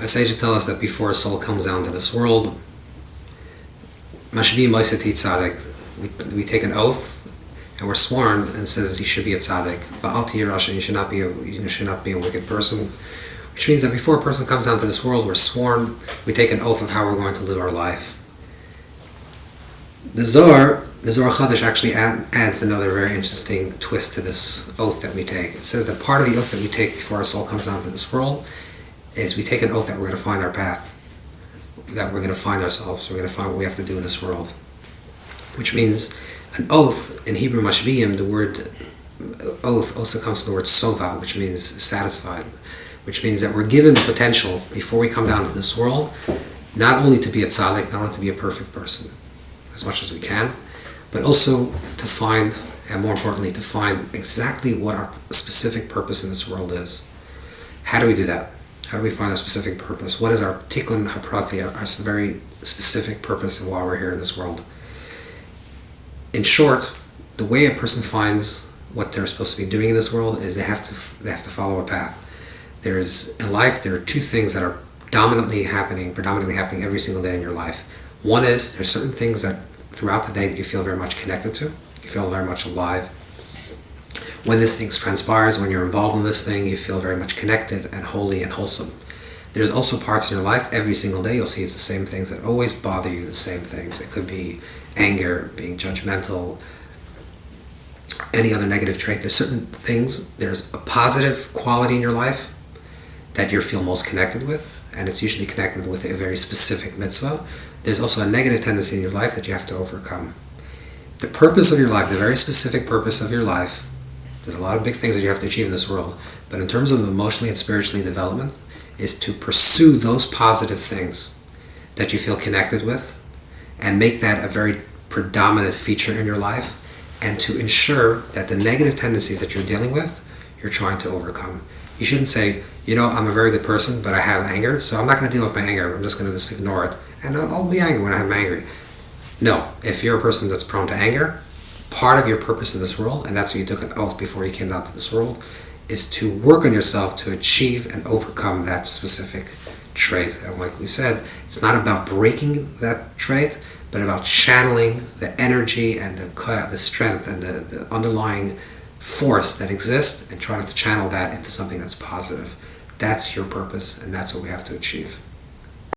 Our sages tell us that before a soul comes down to this world, Mashbi Moiseti Tzadik, we take an oath and we're sworn and says you should be a tzaddik. Ba'alti Yerusha, you should not be a wicked person. Which means that before a person comes down to this world, we're sworn, we take an oath of how we're going to live our life. The Zohar Chadash actually adds another very interesting twist to this oath that we take. It says that part of the oath that we take before our soul comes down to this world is we take an oath that we're going to find our path, that we're going to find ourselves, we're going to find what we have to do in this world. Which means an oath, in Hebrew mashbiyim, the word oath also comes from the word sova, which means satisfied. Which means that we're given the potential, before we come down to this world, not only to be a tzaddik, not only to be a perfect person, as much as we can, but also to find, and more importantly, to find exactly what our specific purpose in this world is. How do we do that? How do we find our specific purpose? What is our tikkun haprati, our very specific purpose of why we're here in this world? In short, the way a person finds what they're supposed to be doing in this world is they have to follow a path. In life, there are two things that are predominantly happening every single day in your life. One is, there's certain things that throughout the day that you feel very much connected to, you feel very much alive. When this thing transpires, when you're involved in this thing, you feel very much connected and holy and wholesome. There's also parts in your life, every single day, you'll see it's the same things that always bother you, the same things. It could be anger, being judgmental, any other negative trait. There's certain things, there's a positive quality in your life that you feel most connected with, and it's usually connected with a very specific mitzvah. There's also a negative tendency in your life that you have to overcome. The purpose of your life, the very specific purpose of your life, there's a lot of big things that you have to achieve in this world, but in terms of emotionally and spiritually development, is to pursue those positive things that you feel connected with and make that a very predominant feature in your life, and to ensure that the negative tendencies that you're dealing with, you're trying to overcome. You shouldn't say, I'm a very good person, but I have anger, so I'm not going to deal with my anger. I'm just going to just ignore it. And I'll be angry when I'm angry. No, if you're a person that's prone to anger, part of your purpose in this world, and that's why you took an oath before you came down to this world, is to work on yourself to achieve and overcome that specific trait. And like we said, it's not about breaking that trait, but about channeling the energy and the strength and the underlying force that exists and trying to channel that into something that's positive. That's your purpose, and that's what we have to achieve.